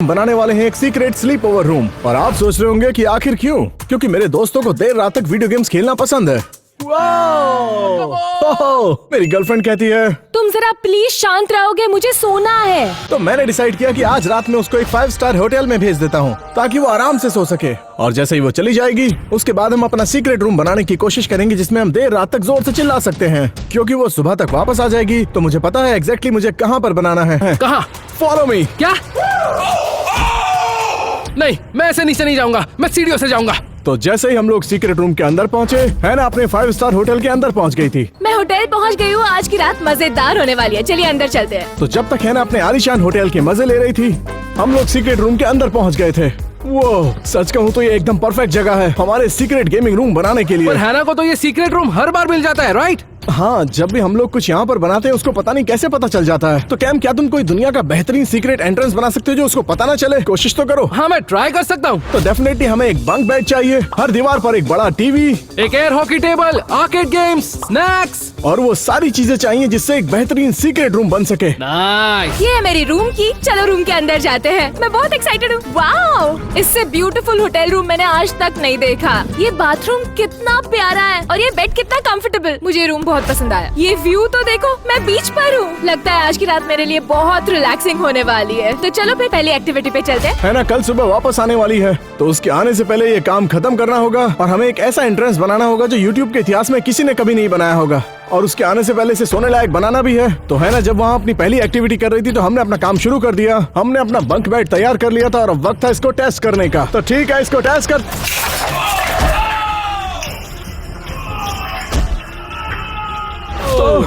बनाने वाले हैं एक सीक्रेट स्लीप ओवर रूम। और आप सोच रहे होंगे कि आखिर क्यों? क्योंकि मेरे दोस्तों को देर रात तक वीडियो गेम्स खेलना पसंद है। मेरी गर्लफ्रेंड कहती है तुम जरा प्लीज शांत रहोगे, मुझे सोना है। तो मैंने डिसाइड किया कि आज रात में उसको एक 5 स्टार होटल में भेज देता हूँ ताकि वो आराम से सो सके। और जैसे ही वो चली जाएगी उसके बाद हम अपना सीक्रेट रूम बनाने की कोशिश करेंगे जिसमें हम देर रात तक जोर से चिल्ला सकते हैं। क्योंकि वो सुबह तक वापस आ जाएगी तो मुझे पता है एग्जैक्टली मुझे कहाँ पर बनाना है। कहाँ? Follow me. क्या? नहीं, मैं ऐसे नीचे नहीं जाऊंगा, मैं सीढ़ियों से जाऊंगा। तो जैसे ही हम लोग सीक्रेट रूम के अंदर पहुँचे, है ना, अपने 5 स्टार होटल के अंदर पहुँच गई थी। मैं होटल पहुंच गई हूँ, आज की रात मजेदार होने वाली है, चलिए अंदर चलते हैं। तो जब तक है ना अपने आलीशान होटल के मजे ले रही थी, हम लोग सीक्रेट रूम के अंदर पहुँच गए थे। वो सच कहूँ तो ये एकदम परफेक्ट जगह है हमारे सीक्रेट गेमिंग रूम बनाने के लिए। पर हैना को तो ये सीक्रेट रूम हर बार मिल जाता है, राइट? हाँ, जब भी हम लोग कुछ यहाँ पर बनाते हैं उसको पता नहीं कैसे पता चल जाता है। तो कैम, क्या तुम कोई दुनिया का बेहतरीन सीक्रेट एंट्रेंस बना सकते हो जो उसको पता ना चले? कोशिश तो करो। हाँ, मैं ट्राई कर सकता हूँ। तो डेफिनेटली हमें एक बंक बेड चाहिए, हर दीवार पर एक बड़ा टीवी, एक air hockey table, arcade games, snacks और वो सारी चीजें चाहिए जिससे एक बेहतरीन सीक्रेट रूम बन सके। नाइस। ये है मेरी रूम की, चलो रूम के अंदर जाते हैं। मैं बहुत एक्साइटेड हूँ। वाओ, इससे ब्यूटीफुल होटल रूम मैंने आज तक नहीं देखा। ये बाथरूम कितना प्यारा है और ये बेड कितना कंफर्टेबल। मुझे ये रूम बहुत पसंद आया। ये व्यू तो देखो, मैं बीच पर हूँ। लगता है आज की रात मेरे लिए बहुत रिलैक्सिंग होने वाली है। तो चलो फिर पहली एक्टिविटी पे चलते हैं। है ना, कल सुबह वापस आने वाली है तो उसके आने से पहले ये काम खत्म करना होगा और हमें एक ऐसा एंट्रेंस बनाना होगा जो यूट्यूब के इतिहास में किसी ने कभी नहीं बनाया होगा। और उसके आने से पहले इसे सोने लायक बनाना भी है। तो है ना, जब वहाँ अपनी पहली एक्टिविटी कर रही थी तो हमने अपना काम शुरू कर दिया। हमने अपना बंक बेड तैयार कर लिया था और अब वक्त है इसको टेस्ट करने का। तो ठीक है, इसको टेस्ट कर। तो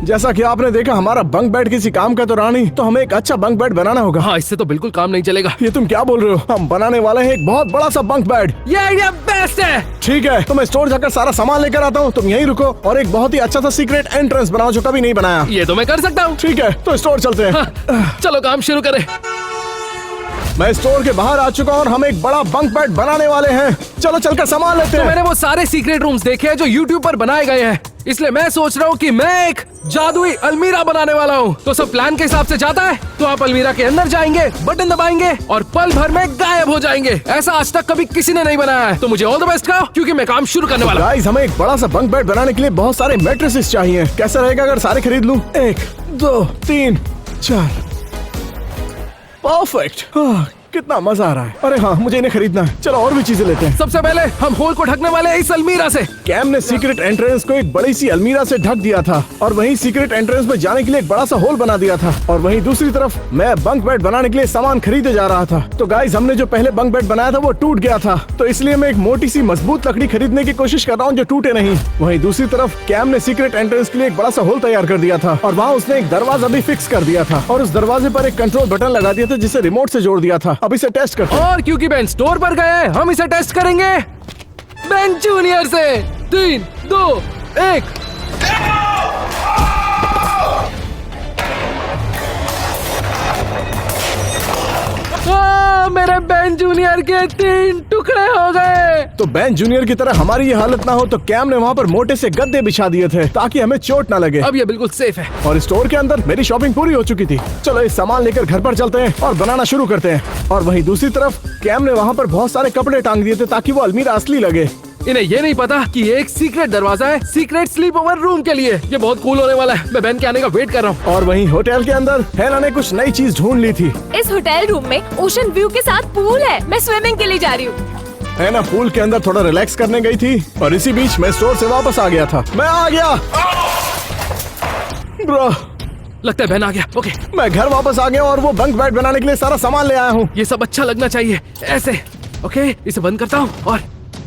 जैसा कि आपने देखा हमारा बंक बेड किसी काम का तो रानी, तो हमें एक अच्छा बंक बेड बनाना होगा। हाँ, इससे तो बिल्कुल काम नहीं चलेगा। ये तुम क्या बोल रहे हो? हम बनाने वाले हैं एक बहुत बड़ा सा बंक बेड। ये आइडिया बेस्ट है। ठीक है, तो मैं स्टोर जाकर सारा सामान लेकर आता हूँ, तुम यहीं रुको और एक बहुत ही अच्छा सा सीक्रेट एंट्रेंस बनाओ जो कभी नहीं बनाया। ये तो मैं कर सकता हूँ। ठीक है, तो स्टोर चलते हैं। हाँ, चलो काम शुरू करें। मैं स्टोर के बाहर आ चुका हूँ और हम एक बड़ा बंक बेड बनाने वाले हैं। चलो चलकर सामान लेते तो हैं। मैंने वो सारे सीक्रेट रूम्स देखे हैं जो यूट्यूब पर बनाए गए हैं, इसलिए मैं सोच रहा हूँ कि मैं एक जादुई अलमीरा बनाने वाला हूँ। तो सब प्लान के हिसाब से जाता है तो आप अलमीरा के अंदर जाएंगे, बटन दबाएंगे और पल भर में गायब हो जाएंगे। ऐसा आज तक कभी किसी ने नहीं बनाया है। तो मुझे ऑल द बेस्ट कहो क्योंकि मैं काम शुरू करने वाला हूँ। गाइस, हमें एक बड़ा सा बंक बेड बनाने के लिए बहुत सारे मैट्रेसेस चाहिए। कैसा रहेगा अगर सारे खरीद लूं? 1 2 3 4। परफेक्ट। कितना मजा आ रहा है। अरे हाँ, मुझे इन्हें खरीदना है। चलो और भी चीजें लेते हैं। सबसे पहले हम होल को ढकने वाले हैं इस अलमीरा से। कैम ने सीक्रेट एंट्रेंस को एक बड़ी सी अलमीरा से ढक दिया था और वहीं सीक्रेट एंट्रेंस में जाने के लिए एक बड़ा सा होल बना दिया था। और वहीं दूसरी तरफ मैं बंक बेड बनाने के लिए सामान खरीदे जा रहा था। तो गाइस, हमने जो पहले बंक बेड बनाया था वो टूट गया था, तो इसलिए मैं एक मोटी सी मजबूत लकड़ी खरीदने की कोशिश कर रहा हूँ जो टूटे नहीं। वहीं दूसरी तरफ कैम ने सीक्रेट एंट्रेंस के लिए एक बड़ा सा होल तैयार कर दिया था और वहाँ उसने एक दरवाजा भी फिक्स कर दिया था और उस दरवाजे पर एक कंट्रोल बटन लगा दिया था जिसे रिमोट से जोड़ दिया था। अब इसे टेस्ट करते हैं। और क्योंकि बेन स्टोर पर गए हैं, हम इसे टेस्ट करेंगे बेन जूनियर से। 3 2 1। मेरे बेन जूनियर के 3 टुकड़े हो गए। तो बेन जूनियर की तरह हमारी ये हालत ना हो तो कैम ने वहाँ पर मोटे से गद्दे बिछा दिए थे ताकि हमें चोट ना लगे। अब ये बिल्कुल सेफ है। और स्टोर के अंदर मेरी शॉपिंग पूरी हो चुकी थी। चलो इस सामान लेकर घर पर चलते हैं और बनाना शुरू करते हैं। और वहीं दूसरी तरफ कैम ने वहाँ पर बहुत सारे कपड़े टांग दिए थे ताकि वो अलमीरा असली लगे। इन्हें ये नहीं पता कि ये एक सीक्रेट दरवाजा है सीक्रेट स्लीप ओवर रूम के लिए। ये बहुत कूल होने वाला है। मैं बेन के आने का वेट कर रहा हूँ। और वहीं होटल के अंदर हैना ने कुछ नई चीज ढूंढ ली थी। इस होटल रूम में ओशन व्यू के साथ पूल है। मैं स्विमिंग के लिए जा रही हूँ। हैना पूल के अंदर थोड़ा रिलैक्स करने गई थी और इसी बीच मैं स्टोर से वापस आ गया था। मैं आ गया ब्रो। लगता है बेन आ गया। ओके, मैं घर वापस आ गया और वो बंक बेड बनाने के लिए सारा सामान ले आया हूँ। ये सब अच्छा लगना चाहिए ऐसे। ओके, इसे बंद करता हूँ और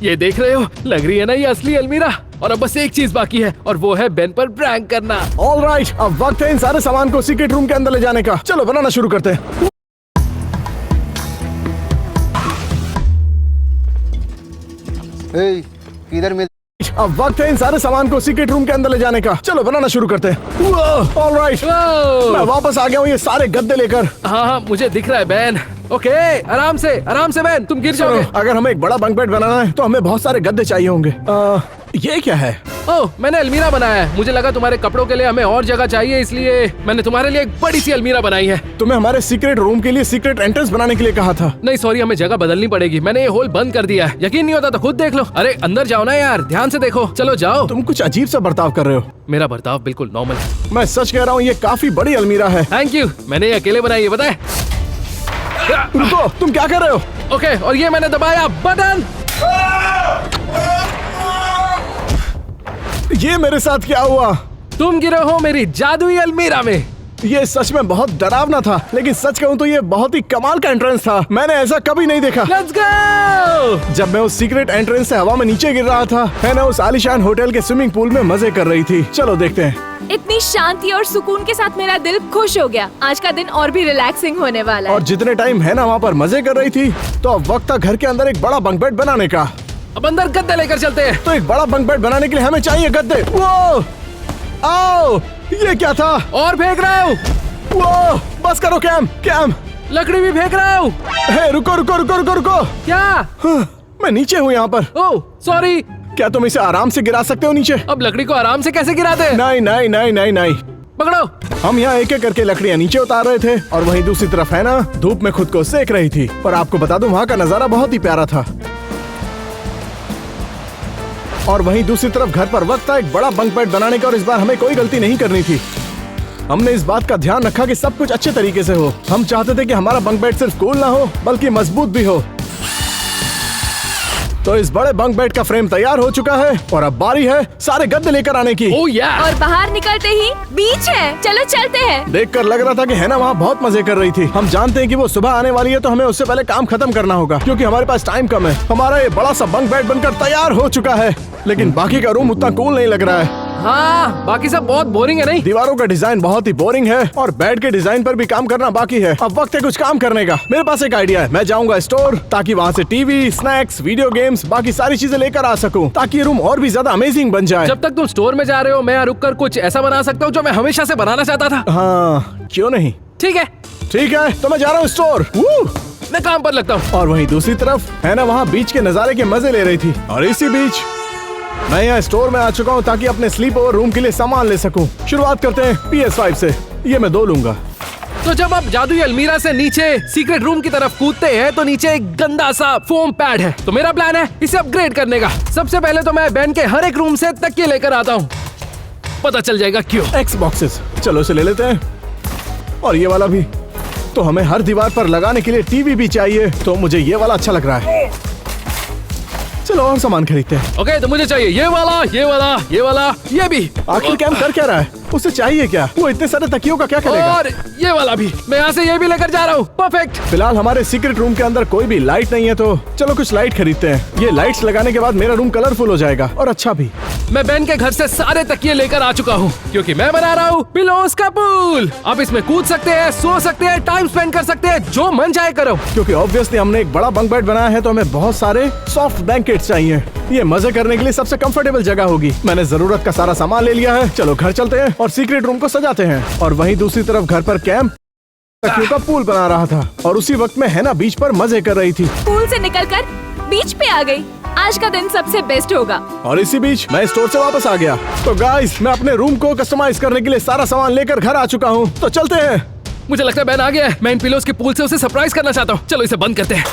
ये देख रहे हो, लग रही है ना ये असली अलमीरा। और अब बस एक चीज बाकी है और वो है बेन पर प्रैंक करना। ऑलराइट, अब वक्त है इन सारे सामान को सीक्रेट रूम के अंदर ले जाने का। चलो बनाना शुरू करते हैं। किधर मिल अब वक्त है इन सारे सामान को सीक्रेट रूम के अंदर ले जाने का। चलो बनाना शुरू करते हैं। ऑलराइट, मैं वापस आ गया हूँ ये सारे गद्दे लेकर। हाँ हाँ, मुझे दिख रहा है बेन। ओके, आराम से बेन, तुम गिर जाओगे। अगर हमें एक बड़ा बंक बेड बनाना है तो हमें बहुत सारे गद्दे चाहिए होंगे। ये क्या है? ओह, मैंने अलमीरा बनाया है। मुझे लगा तुम्हारे कपड़ों के लिए हमें और जगह चाहिए, इसलिए मैंने तुम्हारे लिए एक बड़ी सी अलमीरा बनाई है। तुम्हें हमारे सीक्रेट रूम के लिए सीक्रेट एंट्रेंस बनाने के लिए कहा था। नहीं सॉरी, हमें जगह बदलनी पड़ेगी। मैंने ये होल बंद कर दिया है। यकीन नहीं होता तो खुद देख लो। अरे अंदर जाओ ना यार, ध्यान से देखो। चलो जाओ। तुम कुछ अजीब सा बर्ताव कर रहे हो। मेरा बर्ताव बिल्कुल नॉर्मल है। मैं सच कह रहा हूँ, ये काफी बड़ी अलमीरा है। Thank you. मैंने ये अकेले बनाई है, बताए। रुको, तुम क्या कर रहे हो? ओके, और ये मैंने दबाया बटन। ये मेरे साथ क्या हुआ? तुम गिरे हो मेरी जादुई अलमीरा में। ये सच में बहुत डरावना था, लेकिन सच कहूँ तो ये बहुत ही कमाल का एंट्रेंस था। मैंने ऐसा कभी नहीं देखा। Let's go. जब मैं उस सीक्रेट एंट्रेंस से हवा में नीचे गिर रहा था, है ना, उस आलीशान होटल के स्विमिंग पूल में मजे कर रही थी। चलो देखते हैं। इतनी शांति और सुकून के साथ मेरा दिल खुश हो गया। आज का दिन और भी रिलैक्सिंग होने वाला है। और जितने टाइम है ना वहाँ पर मजे कर रही थी, तो अब वक्त था घर के अंदर एक बड़ा बंक बेड बनाने का। अब अंदर गद्दे लेकर चलते हैं। तो एक बड़ा बंक बेड बनाने के लिए हमें चाहिए गद्दे। वो आओ, ये क्या था? और फेंक रहा हूँ। वो बस करो कैम। लकड़ी भी फेंक रहा हूँ। हे रुको रुको रुको रुको रुको। क्या? मैं नीचे हूँ यहाँ पर। Oh sorry. क्या तुम इसे आराम से गिरा सकते हो नीचे? अब लकड़ी को आराम से कैसे गिराते हैं? नहीं नहीं नहीं नहीं नहीं। पकड़ो। हम यहाँ एक एक करके लकड़ियाँ नीचे उतार रहे थे, और वहीं दूसरी तरफ है ना, धूप में खुद को सेक रही थी। और आपको बता दूं, वहाँ का नजारा बहुत ही प्यारा था। और वहीं दूसरी तरफ घर पर वक्त था एक बड़ा बंक बेड बनाने का, और इस बार हमें कोई गलती नहीं करनी थी। हमने इस बात का ध्यान रखा कि सब कुछ अच्छे तरीके से हो। हम चाहते थे कि हमारा बंक बेड सिर्फ कूल ना हो, बल्कि मजबूत भी हो। तो इस बड़े बंक बेड का फ्रेम तैयार हो चुका है, और अब बारी है सारे गद्दे लेकर आने की। ओह या। और बाहर निकलते ही बीच है। चलो चलते हैं। देखकर लग रहा था कि है ना वहाँ बहुत मजे कर रही थी। हम जानते हैं कि वो सुबह आने वाली है, तो हमें उससे पहले काम खत्म करना होगा, क्योंकि हमारे पास टाइम कम है। हमारा ये बड़ा सा बंक बेड बनकर तैयार हो चुका है, लेकिन बाकी का रूम उतना कूल नहीं लग रहा है। हाँ, बाकी सब बहुत बोरिंग है नहीं? दीवारों का डिजाइन बहुत ही बोरिंग है, और बेड के डिजाइन पर भी काम करना बाकी है। अब वक्त है कुछ काम करने का। मेरे पास एक आइडिया है। मैं जाऊंगा स्टोर, ताकि वहाँ से टीवी, स्नैक्स, वीडियो गेम्स, बाकी सारी चीजें लेकर आ सकूं, ताकि ये रूम और भी ज्यादा अमेजिंग बन जाए। जब तक तुम स्टोर में जा रहे हो, मैं यहाँ रुककर कुछ ऐसा बना सकता हूँ जो मैं हमेशा से बनाना चाहता था। हाँ, क्यों नहीं। ठीक है। ठीक है, तो मैं जा रहा हूँ स्टोर। मैं काम पर लगता हूँ। और वहीं दूसरी तरफ है ना, वहाँ बीच के नजारे के मजे ले रही थी। और इसी बीच मैं यहाँ स्टोर में आ चुका हूँ, ताकि अपने स्लीप ओवर रूम के लिए सामान ले सकूं। शुरुआत करते हैं PS5 से। ये मैं 2 लूंगा। तो जब आप जादुई अलमीरा से नीचे सीक्रेट रूम की तरफ कूदते हैं, तो नीचे एक गंदा सा फोम पैड है। तो मेरा प्लान है इसे अपग्रेड करने का। सबसे पहले तो मैं बैन के हर एक रूम से तकिए लेकर आता हूँ। पता चल जाएगा क्यों। X बॉक्सेस, चलो इसे ले लेते हैं। और ये वाला भी। तो हमें हर दीवार पर लगाने के लिए टीवी भी चाहिए, तो मुझे ये वाला अच्छा लग रहा है। चलो और सामान खरीदते हैं। ओके, तो मुझे चाहिए ये वाला, ये वाला, ये वाला, ये भी। आखिर कैम कर क्या रहा है? उसे चाहिए क्या? वो इतने सारे तकियों का क्या करेगा? और ये वाला भी। मैं यहाँ से ये भी लेकर जा रहा हूँ। परफेक्ट। फिलहाल हमारे सीक्रेट रूम के अंदर कोई भी लाइट नहीं है, तो चलो कुछ लाइट खरीदते हैं। ये लाइट्स लगाने के बाद मेरा रूम कलरफुल हो जाएगा, और अच्छा भी। मैं बेन के घर से सारे तकिए लेकर आ चुका हूँ, क्योंकि मैं बना रहा हूँ पिलोस का पूल। आप इसमें कूद सकते हैं, सो सकते हैं, टाइम स्पेंड कर सकते हैं, जो मन चाहे करो। क्योंकि ऑब्वियसली हमने एक बड़ा बंक बेड बनाया है, तो हमें बहुत सारे सॉफ्ट ब्लैंकेट्स चाहिए। ये मजे करने के लिए सबसे कंफर्टेबल जगह होगी। मैंने जरूरत का सारा सामान ले लिया है। चलो घर चलते हैं और सीक्रेट रूम को सजाते हैं। और वहीं दूसरी तरफ घर पर कैंप तकियों का पूल बना रहा था, और उसी वक्त में हैना बीच पर मजे कर रही थी। पूल से निकलकर बीच पे आ गई। आज का दिन सबसे बेस्ट होगा। और इसी बीच मैं स्टोर से वापस आ गया। तो गाइस, मैं अपने रूम को कस्टमाइज करने के लिए सारा सामान लेकर घर आ चुका हूँ। तो चलते हैं। मुझे लगता है बैन आ गया है। मैं इन पिलोस के पूल से उसे सरप्राइज करना चाहता हूँ। चलो इसे बंद करते हैं।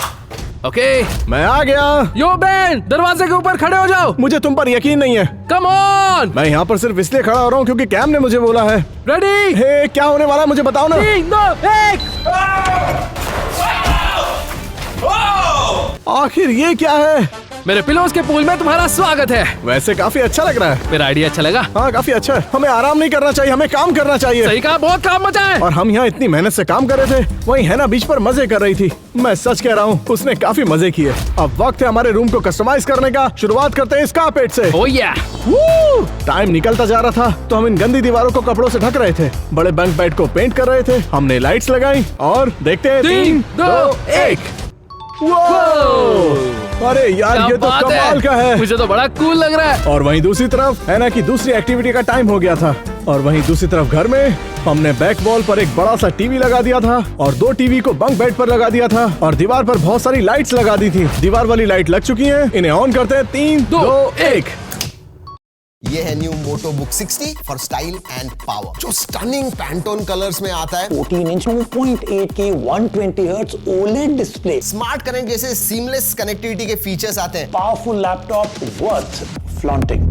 ओके, मैं आ गया। यो बैन, दरवाजे के ऊपर खड़े हो जाओ। मुझे तुम पर यकीन नहीं है। Come on. मैं यहाँ पर सिर्फ इसलिए खड़ा हो रहा हूँ क्योंकि कैम ने मुझे बोला है। रेडी? हे, क्या होने वाला है मुझे बताओ ना। 3, 2, 1। आखिर ये क्या है? मेरे पिलोस के पूल में तुम्हारा स्वागत है। वैसे काफी अच्छा लग रहा है। मेरा आइडिया अच्छा लगा? हाँ, काफी अच्छा है। हमें आराम नहीं करना चाहिए, हमें काम करना चाहिए। सही कहा, बहुत काम मचा है। और हम यहाँ इतनी मेहनत से काम कर रहे थे, वहीं हैना बीच पर मजे कर रही थी। मैं सच कह रहा हूँ, उसने काफी मजे किए। अब वक्त है हमारे रूम को कस्टमाइज करने का। शुरुआत करते हैं इस कारपेट से। ओह या। टाइम निकलता जा रहा था, तो हम इन गंदी दीवारों को कपड़ों से ढक रहे थे। बड़े बंक बेड को पेंट कर रहे थे। हमने लाइट्स लगाई, और देखते हैं 3, 2, 1। अरे यार, ये तो कमाल का है। मुझे तो बड़ा कूल लग रहा है। और वहीं दूसरी तरफ हैना की दूसरी एक्टिविटी का टाइम हो गया था। और वहीं दूसरी तरफ घर में हमने बैक वॉल पर एक बड़ा सा टीवी लगा दिया था, और 2 टीवी को बंक बेड पर लगा दिया था, और दीवार पर बहुत सारी लाइट्स लगा दी थी। दीवार वाली लाइट लग चुकी हैं। इन्हें ऑन करते हैं। 3, 2, 1। ये है new Moto book 60 for style and power, जो स्टनिंग पैंटोन कलर्स में आता है। 14 inch 2.8K 120 hertz OLED display, smart connect जैसे सीमलेस कनेक्टिविटी के फीचर्स आते हैं। Powerful laptop worth flaunting.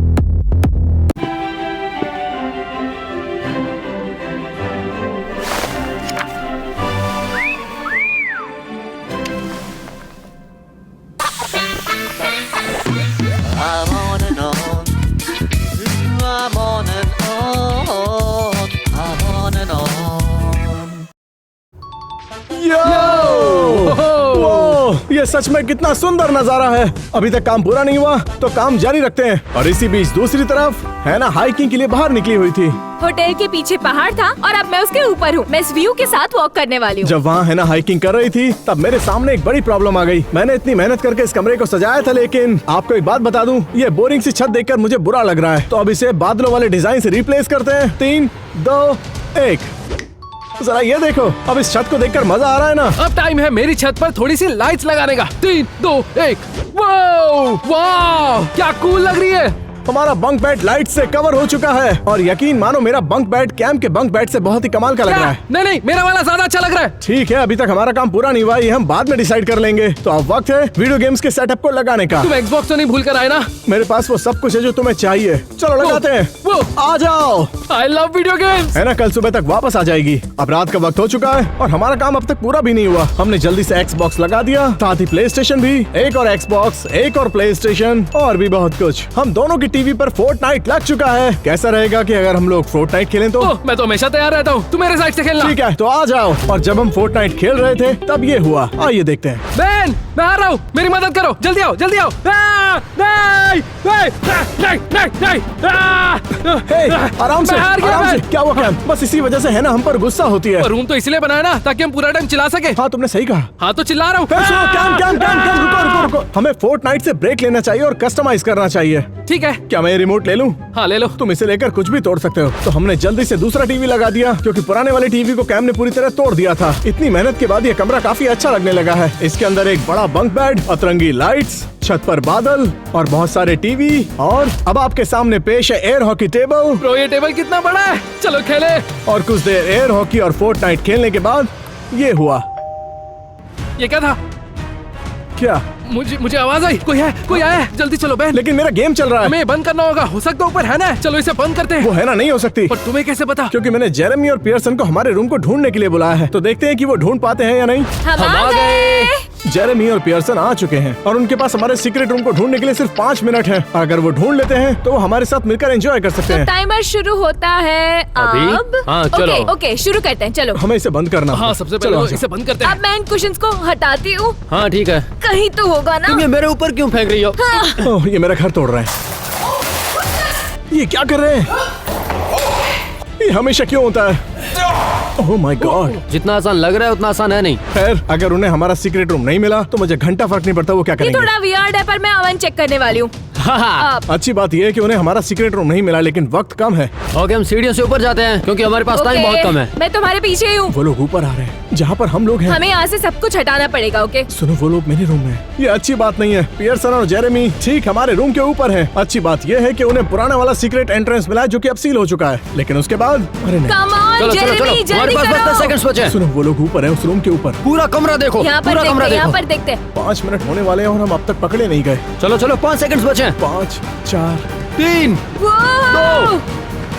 I'm on and on. I'm on and on. I'm on and on. वो, ये सच में कितना सुंदर नजारा है। अभी तक काम पूरा नहीं हुआ तो काम जारी रखते हैं। और इसी बीच दूसरी तरफ है ना हाइकिंग के लिए बाहर निकली हुई थी। होटल के पीछे पहाड़ था और अब मैं उसके ऊपर हूँ। मैं इस व्यू के साथ वॉक करने वाली हूँ। जब वहाँ है ना हाइकिंग कर रही थी तब मेरे सामने एक बड़ी प्रॉब्लम आ गई। मैंने इतनी मेहनत करके इस कमरे को सजाया था, लेकिन आपको एक बात बता दूं, ये बोरिंग सी छत देखकर मुझे बुरा लग रहा है। तो अब इसे बादलों वाले डिजाइन से रिप्लेस करते हैं। 3, 2, 1। जरा ये देखो, अब इस छत को देखकर मजा आ रहा है ना। अब टाइम है मेरी छत पर थोड़ी सी लाइट्स लगाने का। 3, 2, 1। वाओ, वाओ, क्या कूल लग रही है। हमारा बंक बेड लाइट से कवर हो चुका है और यकीन मानो मेरा बंक बेड कैंप के बंक बेड से बहुत ही कमाल का लग रहा है। नहीं नहीं, मेरा वाला ज्यादा अच्छा लग रहा है। ठीक है, अभी तक हमारा काम पूरा नहीं हुआ, ये हम बाद में डिसाइड कर लेंगे। तो अब वक्त है वीडियो गेम्स के सेटअप को लगाने का। तुम Xbox तो नहीं भूल कर आए ना। मेरे पास वो सब कुछ है जो तुम्हें चाहिए। चलो लगाते हैं। वो आ जाओ। I love video games. है ना, कल सुबह तक वापस आ जाएगी। अब रात का वक्त हो चुका है और हमारा काम अब तक पूरा भी नहीं हुआ। हमने जल्दी से Xbox लगा दिया, साथ ही प्ले स्टेशन भी। एक और Xbox, एक और प्ले स्टेशन और भी बहुत कुछ। हम दोनों की टीवी पर फोर्टनाइट लग चुका है। कैसा रहेगा कि अगर हम लोग फोर्टनाइट खेलें तो? मैं तो हमेशा तैयार रहता हूँ, तू मेरे साइड से खेलना। ठीक है, तो आ जाओ। और जब हम फोर्टनाइट खेल रहे थे तब ये हुआ। आइए देखते हैं। बेन, मैं आ रहा हूँ, मेरी मदद करो। जल्दी आओ, जल्दी आओ। नहीं, नहीं, नहीं, नहीं, नहीं। हे, आराम से, मैं हार गया, आराम से। मैं। क्या हुआ कैम? बस इसी वजह से है ना हम पर गुस्सा होती है। रूम तो इसलिए बनाया ना ताकि हम पूरा टाइम चिल्ला सके। हाँ, तुमने सही कहा। हाँ तो चिल्ला रहा फिर सुनो, हूँ। कैम, कैम, कैम, कैम, रुको, रुको, रुको। हमें फोर्टनाइट से ब्रेक लेना चाहिए और कस्टमाइज करना चाहिए। ठीक है, क्या मैं ये रिमोट ले लूं? हाँ ले लो। तुम इसे लेकर कुछ भी तोड़ सकते हो। तो हमने जल्दी से दूसरा टीवी लगा दिया क्योंकि पुराने वाले टीवी को कैम ने पूरी तरह तोड़ दिया था। इतनी मेहनत के बाद ये कमरा काफी अच्छा लगने लगा है। इसके अंदर एक बड़ा बंक बेड, अतरंगी लाइट्स, छत पर बादल और बहुत सारे टीवी। और अब आपके सामने पेश है एयर हॉकी टेबल। ब्रो, ये टेबल कितना बड़ा है। चलो खेले। और कुछ देर एयर हॉकी और फोर्टनाइट खेलने के बाद ये हुआ। ये क्या था? क्या? मुझे आवाज आई। कोई है, कोई आया है। जल्दी चलो बहन, लेकिन मेरा गेम चल रहा है। हमें बंद करना होगा। हो सकता है ऊपर है ना। चलो इसे बंद करते हैं। वो है ना नहीं हो सकती। पर तुम्हें कैसे पता? क्योंकि मैंने जेरेमी और पियर्सन को हमारे रूम को ढूंढने के लिए बुलाया है। तो देखते हैं कि वो ढूंढ पाते हैं या नहीं। हम आ गए। जेरेमी और पियर्सन आ चुके हैं और उनके पास हमारे सीक्रेट रूम को ढूंढने के लिए सिर्फ 5 मिनट है। अगर वो ढूंढ लेते हैं तो वो हमारे साथ मिलकर एंजॉय कर सकते तो हैं। टाइमर शुरू होता है अभी? अब। हाँ, चलो। ओके, शुरू करते हैं। चलो। हमें इसे बंद करना हाँ, होगा। सबसे चलो, पहले आ तो जाओ। इसे बंद करते हैं। अब मैं इन कुशन्स को हटाती हूँ। हाँ ठीक है। कहीं तो होगा ना। तुम ये मेरे ऊपर क्यों फेंक रही हो? ओह, ये मेरा घर तोड़ रहे हैं। ये क्या कर रहे हैं? ये हमेशा क्यों होता है? Oh my God. जितना आसान लग रहा है उतना आसान है नहीं। खैर, अगर उन्हें हमारा सीक्रेट रूम नहीं मिला तो मुझे घंटा फर्क नहीं पड़ता वो क्या ये करेंगे। थोड़ा वियर्ड है पर मैं ओवन चेक करने वाली हूँ। अच्छी बात यह है कि उन्हें हमारा सीक्रेट रूम नहीं मिला, लेकिन वक्त कम है। ओके, हम सीढ़ियों से ऊपर जाते हैं क्योंकि हमारे पास टाइम बहुत कम है। मैं तुम्हारे पीछे ही हूँ। वो लोग ऊपर आ रहे हैं जहाँ पर हम लोग हैं। हमें यहाँ से सब कुछ हटाना पड़ेगा। ओके। सुनो, वो लोग मेरे रूम में हैं। ये अच्छी बात नहीं है। पियर्सन और जेरेमी ठीक हमारे रूम के ऊपर हैं। अच्छी बात यह है कि उन्हें पुराना वाला सीक्रेट एंट्रेंस मिला है जो कि अब सील हो चुका है। लेकिन उसके बाद अरे नहीं। कम ऑन जेरेमी, जल्दी करो। बचे। सुनो, वो लोग ऊपर हैं, उस रूम के ऊपर। पूरा कमरा देखो। यहाँ पर पूरा देखते कमरा हैं, यहाँ देखो। पर देखते हैं। 5 मिनट होने वाले हैं और हम अब तक पकड़े नहीं गए। चलो चलो, 5 सेकंड्स बचे हैं। 5, 4, 3, वो 2,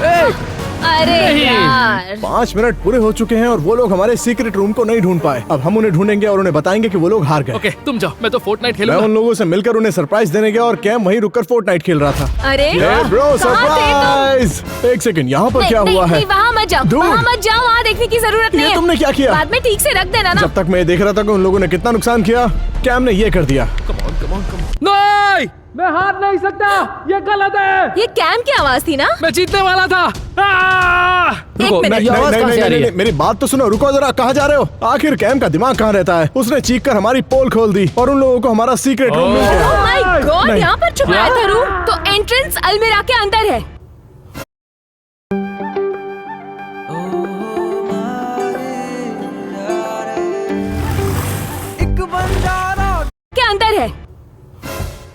1। अरे नहीं। यार। 5 मिनट पूरे हो चुके हैं और वो लोग हमारे सीक्रेट रूम को नहीं ढूंढ पाए। अब हम उन्हें ढूंढेंगे और उन्हें बताएंगे कि वो लोग हार गए। ओके, तुम जाओ, मैं तो फोर्टनाइट मैं खेलूंगा। उन लोगों से मिलकर उन्हें सरप्राइज देने गया और कैम वहीं रुककर फोर्टनाइट खेल रहा था। अरे ब्रो, कहाँ थे तुम? सरप्राइज। एक सेकंड, यहाँ पर क्या नहीं, हुआ है? नहीं, वहाँ मत जाओ। Dude। वहाँ मत जाओ, वहाँ देखने की जरूरत नहीं ये है। तुमने क्या किया? बाद में ठीक से रख देना ना। जब तक मैं देख रहा था कि उन लोगों ने कितना नुकसान किया, कैम ने ये कर दिया। नहीं, मैं हार नहीं सकता। ये गलत है। ये कैम की आवाज थी ना? मैं जीतने वाला था। एक मिनट। नहीं, ये आवाज नहीं, कहाँ से आ रही है? मेरी बात तो सुनो। रुको जरा, कहाँ जा रहे हो? आखिर कैम का दिमाग कहाँ रहता है? उसने चीख कर हमारी पोल खोल दी और उन लोगों को हमारा सीक्रेट रूम मिल गया। ओह माय गॉड, नहीं। यहाँ पर छुपाया था रूम। तो एंट्रेंस अलमीरा के अंदर है। के अंदर है।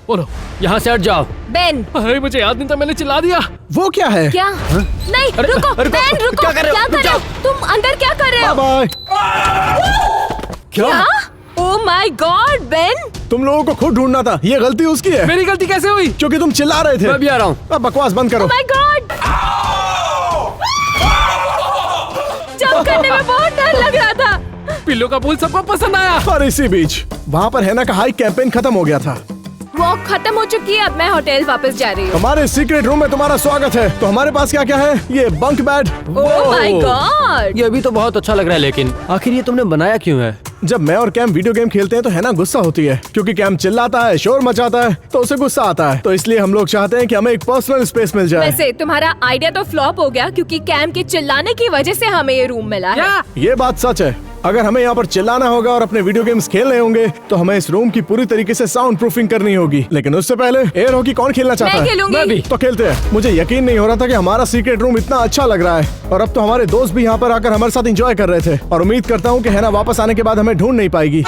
बोलो। यहाँ से हट जाओ। बेन, अरे मुझे याद नहीं था, मैंने चिल्ला दिया। वो क्या है? क्या? नहीं, रुको, बेन, रुको। क्या कर रहे हो? क्या कर रहे हो? तुम अंदर क्या कर रहे हो? बाय। क्या? Oh my God, Ben! तुम लोगों को खुद ढूंढना था, ये गलती उसकी है मेरी गलती कैसे हुई? क्योंकि तुम चिल्ला रहे थे। मैं भी आ रहा हूँ। अब बकवास बंद करो। Oh my God! जंप करने में बहुत डर लग रहा था। पिल्लो का पूल सबको पसंद आया। और इसी बीच वहाँ पर हैना का हाइक कैंपेन खत्म हो गया था। वॉक खत्म हो चुकी है, अब मैं होटल वापस जा रही हूँ। हमारे सीक्रेट रूम में तुम्हारा स्वागत है। तो हमारे पास क्या क्या है? ये bunk bed. Oh my God! ये भी तो बहुत अच्छा लग रहा है, लेकिन आखिर ये तुमने बनाया क्यों है? जब मैं और कैम वीडियो गेम खेलते हैं तो हैना गुस्सा होती है, क्योंकि कैम चिल्लाता है, शोर मचाता है, तो उसे गुस्सा आता है। तो इसलिए हम लोग चाहते हैं कि हमें एक पर्सनल स्पेस मिल जाए। वैसे तुम्हारा आइडिया तो फ्लॉप हो गया, क्योंकि कैम के चिल्लाने की वजह से हमें ये रूम मिला है। क्या? ये बात सच है। अगर हमें यहाँ पर चिल्लाना होगा और अपने वीडियो गेम्स खेलने होंगे तो हमें इस रूम की पूरी तरीके से साउंड प्रूफिंग करनी होगी। लेकिन उससे पहले एयर हॉकी कौन खेलना चाहता मैं है? खेलूंगी। मैं भी। तो खेलते हैं। मुझे यकीन नहीं हो रहा था कि हमारा सीक्रेट रूम इतना अच्छा लग रहा है, और अब तो हमारे दोस्त भी यहाँ पर आकर हमारे साथ एंजॉय कर रहे थे। और उम्मीद करता हूँ कि हैना वापस आने के बाद हमें ढूंढ नहीं पाएगी।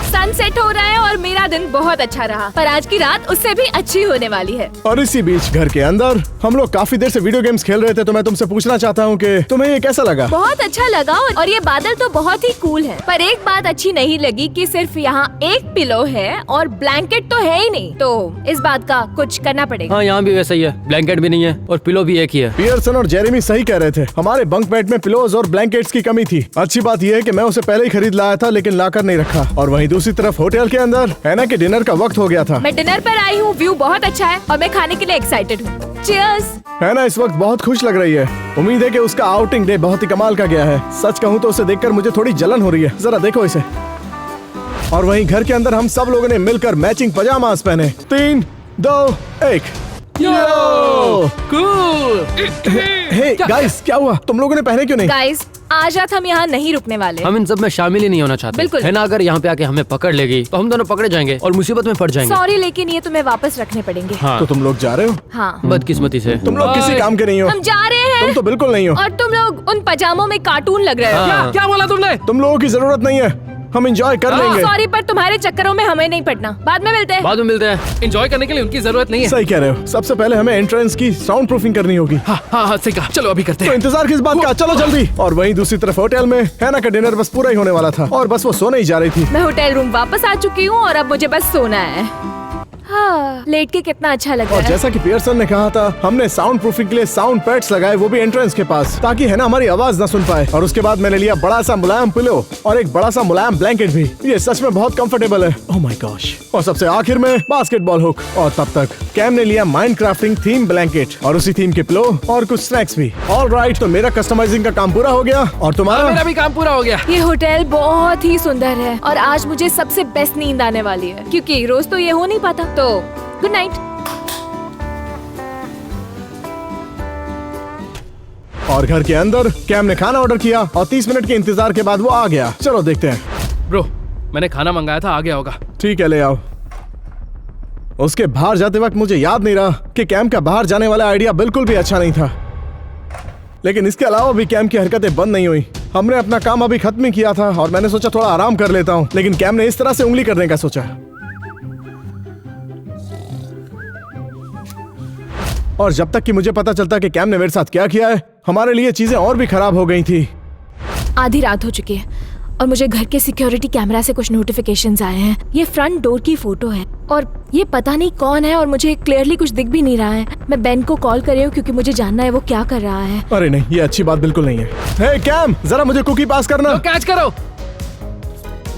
सनसेट हो रहा है और मेरा दिन बहुत अच्छा रहा, पर आज की रात उससे भी अच्छी होने वाली है। और इसी बीच घर के अंदर हम लोग काफी देर से वीडियो गेम्स खेल रहे थे, तो मैं तुमसे पूछना चाहता हूँ कि तुम्हें ये कैसा लगा? बहुत अच्छा लगा, और ये बादल तो बहुत ही कूल है। पर एक बात अच्छी नहीं लगी कि सिर्फ यहाँ एक पिलो है और ब्लैंकेट तो है ही नहीं। तो इस बात का कुछ करना पड़ेगा। हाँ, यहाँ भी वैसा ही है। ब्लैंकेट भी नहीं है और पिलो भी एक ही है। पियर्सन और जेरेमी सही कह रहे थे, हमारे बंक बेड में पिलोज और ब्लैंकेट्स की कमी थी। अच्छी बात यह है कि मैं उसे पहले ही खरीद लाया था, लेकिन लाकर नहीं रखा। और वहीं दूसरी तरफ होटल के अंदर हैना के डिनर का वक्त हो गया था। मैं डिनर पर आई हूँ, व्यू बहुत अच्छा है और मैं खाने के लिए एक्साइटेड हूँ। चीयर्स! हैना इस वक्त बहुत खुश लग रही है। उम्मीद है कि उसका आउटिंग डे बहुत ही कमाल का गया है। सच कहूँ तो उसे देखकर मुझे थोड़ी जलन हो रही है। जरा देखो इसे। और वहीं घर के अंदर हम सब लोगों ने मिलकर मैचिंग पजामास पहने। 3, 2, 1। कूल। हे गाइस, क्या हुआ? तुम लोगों ने पहने क्यों नहीं? गाइस, आज रात हम यहाँ नहीं रुकने वाले। हम इन सब में शामिल ही नहीं होना चाहते। बिल्कुल। है ना, अगर यहाँ पे आके हमें पकड़ लेगी तो हम दोनों पकड़े जाएंगे और मुसीबत में पड़ जाएंगे। सॉरी, लेकिन ये तुम्हें वापस रखने पड़ेंगे। हाँ, तो तुम लोग जा रहे हो? हाँ, बदकिस्मती से। तुम लोग किसी बाय। काम के नहीं हो। हम जा रहे हैं। तुम तो बिल्कुल नहीं हो। और तुम लोग उन पजामों में कार्टून लग रहे हो। हाँ। क्या बोला तुमने? तुम लोगों की जरूरत नहीं है, हम एंजॉय कर लेंगे। सॉरी, पर तुम्हारे चक्करों में हमें नहीं पड़ना। बाद में मिलते हैं। बाद में मिलते हैं। एंजॉय करने के लिए उनकी जरूरत नहीं है। सही कह रहे हो। सबसे पहले हमें एंट्रेंस की साउंड प्रूफिंग करनी होगी। हाँ हाँ हाँ, सही कहा। चलो अभी करते तो हैं। इंतजार किस बात का? चलो जल्दी। और वहीं दूसरी तरफ होटल में हैना का डिनर बस पूरा ही होने वाला था, और बस वो सोने ही जा रही थी। मैं होटल रूम वापस आ चुकी हूँ और अब मुझे बस सोना है। हाँ, लेट के कितना अच्छा लग और रहा है। जैसा कि पियर्सन ने कहा था, हमने साउंड प्रूफिंग के लिए साउंड पैड्स लगाए, वो भी एंट्रेंस के पास, ताकि हैना हमारी आवाज न सुन पाए। और उसके बाद मैंने लिया बड़ा सा मुलायम पिलो और एक बड़ा सा मुलायम ब्लैंकेट भी। ये सच में बहुत कंफर्टेबल है। Oh my gosh. और सबसे आखिर में बास्केटबॉल हुक। और तब तक कैम ने लिया माइनक्राफ्टिंग थीम ब्लैंकेट और उसी थीम के पिलो और कुछ स्नैक्स भी। ऑलराइट, तो मेरा कस्टमाइजिंग का काम पूरा हो गया, और तुम्हारा? मेरा भी काम पूरा हो गया। ये होटल बहुत ही सुंदर है और आज मुझे सबसे बेस्ट नींद आने वाली है, क्योंकि रोज तो ये हो नहीं पाता। तो गुड नाइट। और घर के अंदर कैम ने खाना ऑर्डर किया और 30 मिनट के इंतजार के बाद वो आ गया। चलो देखते हैं। ब्रो, मैंने खाना मंगाया था, आ गया होगा। ठीक है, ले आओ। उसके बाहर जाते वक्त मुझे याद नहीं रहा कि कैम का बाहर जाने वाला आइडिया बिल्कुल भी अच्छा नहीं था, लेकिन इसके अलावा भी कैम की हरकतें बंद नहीं हुई। हमने अपना काम अभी खत्म ही किया था और मैंने सोचा थोड़ा आराम कर लेता हूँ, लेकिन कैम ने इस तरह से उंगली करने का सोचा। और जब तक कि मुझे पता चलता कि कैम ने मेरे साथ क्या किया है, हमारे लिए चीजें और भी खराब हो गई थी। आधी रात हो चुकी है और मुझे घर के सिक्योरिटी कैमरा से कुछ नोटिफिकेशंस आए हैं। ये फ्रंट डोर की फोटो है और ये पता नहीं कौन है और मुझे क्लियरली कुछ दिख भी नहीं रहा है। मैं बेन को कॉल कर रही हूँ क्योंकि मुझे जानना है वो क्या कर रहा है। अरे नहीं, ये अच्छी बात बिल्कुल नहीं है। हे कैम, जरा मुझे कुकी पास करना। तो कैच करो।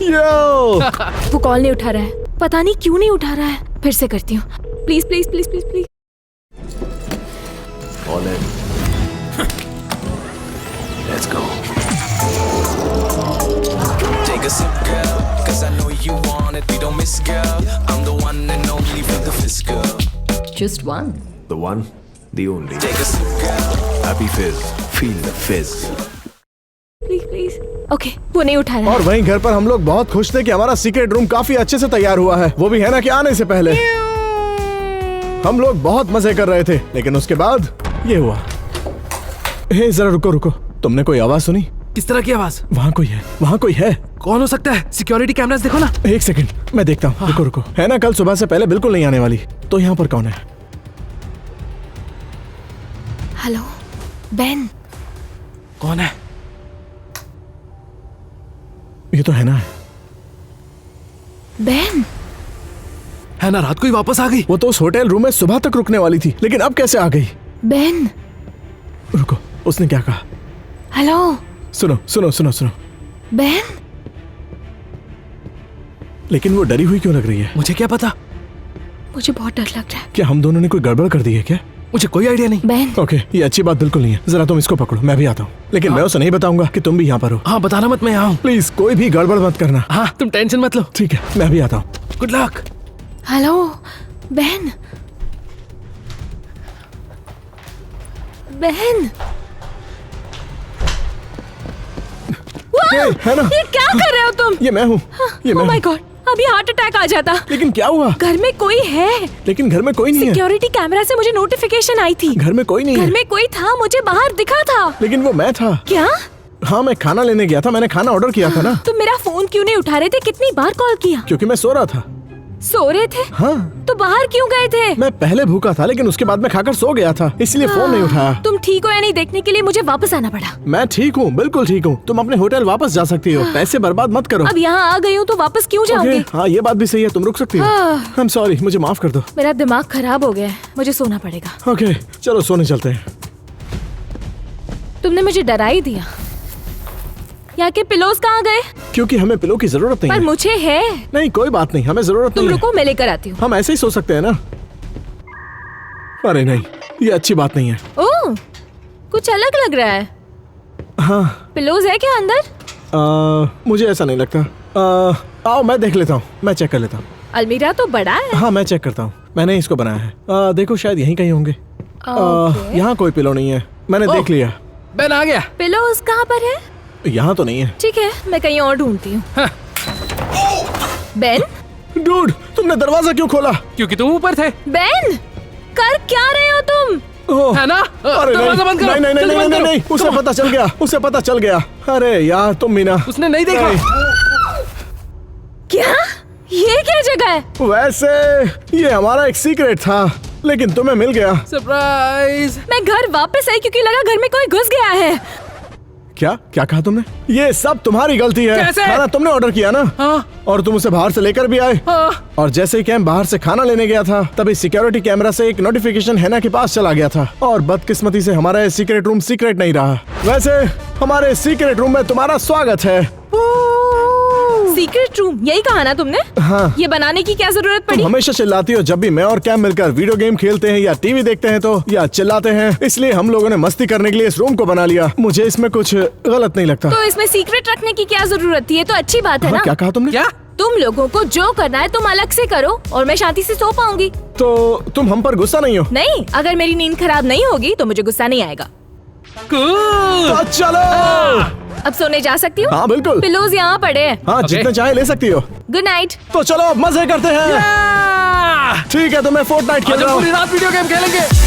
यो वो कॉल नहीं उठा रहा है, पता नहीं क्यों नहीं उठा रहा है। फिर से करती हूँ। Please please please please please. Let's go. Take a sip, girl, 'cause I know you want it. We don't miss, girl. I'm the one and only for the fizz, girl. Just one. The one, the only. Take a sip, girl. Happy Fizz. Feel the fizz. Please please. Okay, वो नहीं उठा रहा और है। वहीं घर पर हम लोग बहुत खुश थे कि हमारा सीक्रेट रूम काफी अच्छे से तैयार हुआ है, वो भी हैना के आने से पहले। हम लोग बहुत मजे कर रहे थे, लेकिन उसके बाद ये हुआ। हे जरा रुको रुको, तुमने कोई आवाज सुनी? किस तरह की आवाज? वहाँ कोई है, वहाँ कोई है। कौन हो सकता है? सिक्योरिटी कैमरास देखो ना। एक सेकंड, मैं देखता हूँ। रुको रुको, है ना कल सुबह से पहले बिल्कुल नहीं आने वाली। तो यहाँ पर कौन है? Hello Ben. कौन है? ये तो है ना। बेन, है ना, रात को ही वापस आ गई। वो तो उस होटल रूम में सुबह तक रुकने वाली थी, लेकिन अब कैसे आ गई? बेन। रुको, उसने क्या कहा? हेलो सुनो सुनो सुनो सुनो। बेन। लेकिन वो डरी हुई क्यों लग रही है? मुझे क्या पता। मुझे बहुत डर लग रहा है। क्या हम दोनों ने कोई गड़बड़ कर दी है क्या? मुझे कोई आइडिया नहीं। बेन। ओके, ये अच्छी बात बिल्कुल नहीं है। जरा तुम इसको पकड़ो, मैं भी आता हूँ। लेकिन मैं उसे नहीं बताऊंगा कि तुम भी यहाँ पर हो। हाँ, बताना मत, मैं यहाँ हूँ। प्लीज कोई भी गड़बड़ मत करना। हाँ, तुम टेंशन मत लो। ठीक है, मैं भी आता हूँ। Good luck. Hello Ben. Ben. है ना? ये क्या कर रहे हो तुम? ये मैं हूँ। ये मैं ओह माय हूँ। गॉड, अभी हार्ट अटैक आ जाता। लेकिन क्या हुआ? घर में कोई है। लेकिन घर में कोई नहीं है। सिक्योरिटी कैमरा से मुझे नोटिफिकेशन आई थी। घर में कोई नहीं घर है। में कोई था, मुझे बाहर दिखा था। लेकिन वो मैं था। क्या? हाँ, मैं खाना लेने गया था। मैंने खाना ऑर्डर किया था ना। तुम मेरा फोन क्यों नहीं उठा रहे थे? कितनी बार कॉल किया? क्योंकि मैं सो रहा था। सो रहे थे? हाँ, तो बाहर क्यों गए थे? मैं पहले भूखा था, लेकिन उसके बाद मैं खाकर सो गया था, इसलिए फोन नहीं उठाया। तुम ठीक हो या नहीं देखने के लिए मुझे वापस आना पड़ा। मैं ठीक हूँ, बिल्कुल ठीक हूँ। तुम अपने होटल वापस जा सकती हो। पैसे बर्बाद मत करो। अब यहाँ आ गई हूँ तो वापस क्यों जाऊंगी? ओके, हाँ ये बात भी सही है। तुम रुक सकती हो। आई एम सॉरी, मुझे माफ कर दो। मेरा दिमाग खराब हो गया है, मुझे सोना पड़ेगा। ओके, चलो सोने चलते हैं। तुमने मुझे डरा ही दिया। यहाँ के पिलोज कहाँ गए? क्योंकि हमें पिलो की जरूरत नहीं पर है। मुझे है। नहीं, कोई बात नहीं, हमें जरूरत तुम नहीं रुको, मैं लेकर आती हूँ। है। हम ऐसे ही सो सकते हैं ना। अरे नहीं, ये अच्छी बात नहीं है। ओह, कुछ अलग लग रहा है। हाँ, पिलोज है क्या अंदर? मुझे ऐसा नहीं लगता। आओ मैं देख लेता हूँ, मैं चेक कर लेता हूँ। अलमीरा तो बड़ा है। हाँ, मैं चेक करता हूँ। मैंने इसको बनाया है। देखो, शायद यहीं कहीं होंगे। ओके। यहाँ कोई पिलो नहीं है, मैंने देख लिया। बेन आ गया। पिलोज कहाँ पर है? यहाँ तो नहीं है। ठीक है, मैं कहीं और ढूंढती हूँ। बेन। डूड, तुमने दरवाजा क्यों खोला? क्योंकि तुम ऊपर थे। बेन, कर क्या रहे हो तुम? ओह, है ना? अरे दरवाजा बंद करो। नहीं नहीं नहीं जल्दी नहीं बंद नहीं करो। नहीं, उसे पता चल गया, उसे पता चल गया। अरे यार, तुम भी ना। उसने नहीं देखा। क्या? ये क्या जगह है? वैसे ये हमारा एक सीक्रेट था, लेकिन तुम्हें मिल गया। सरप्राइज। मैं घर वापस आई क्योंकि लगा घर में कोई घुस गया है। क्या क्या कहा तुमने? ये सब तुम्हारी गलती है। कैसे? खाना तुमने ऑर्डर किया ना। हाँ। और तुम उसे बाहर से लेकर भी आए। हाँ। और जैसे ही कैम बाहर से खाना लेने गया था, तभी सिक्योरिटी कैमरा से एक नोटिफिकेशन हैना के पास चला गया था। और बदकिस्मती से हमारा ये सीक्रेट रूम सीक्रेट नहीं रहा। वैसे हमारे सीक्रेट रूम में तुम्हारा स्वागत है। सीक्रेट रूम, यही कहा ना तुमने? हाँ। ये बनाने की क्या जरूरत तुम पड़ी? हमेशा चिल्लाती हो जब भी मैं और कैम मिलकर वीडियो गेम खेलते हैं या टीवी देखते हैं, तो या चिल्लाते हैं। इसलिए हम लोगों ने मस्ती करने के लिए इस रूम को बना लिया। मुझे इसमें कुछ गलत नहीं लगता। तो इसमें सीक्रेट रखने की क्या जरूरत थी? ये तो अच्छी बात है हाँ, ना। क्या कहा तुमने? क्या? तुम लोगों को जो करना है तुम अलग से करो और मैं शांति से सो पाऊंगी। तो तुम हम पर गुस्सा नहीं हो? नहीं, अगर मेरी नींद खराब नहीं होगी तो मुझे गुस्सा नहीं आएगा। Cool। तो चलो। अब सोने जा सकती हूँ? हाँ बिल्कुल। पिलोज यहाँ पड़े हैं। हाँ, Okay। जितने चाहे ले सकती हो। Good night. तो चलो अब मजे करते हैं। ठीक है, तो मैं फोर्टनाइट खेल आज रहा हम हूँ। पूरी रात वीडियो गेम खेलेंगे।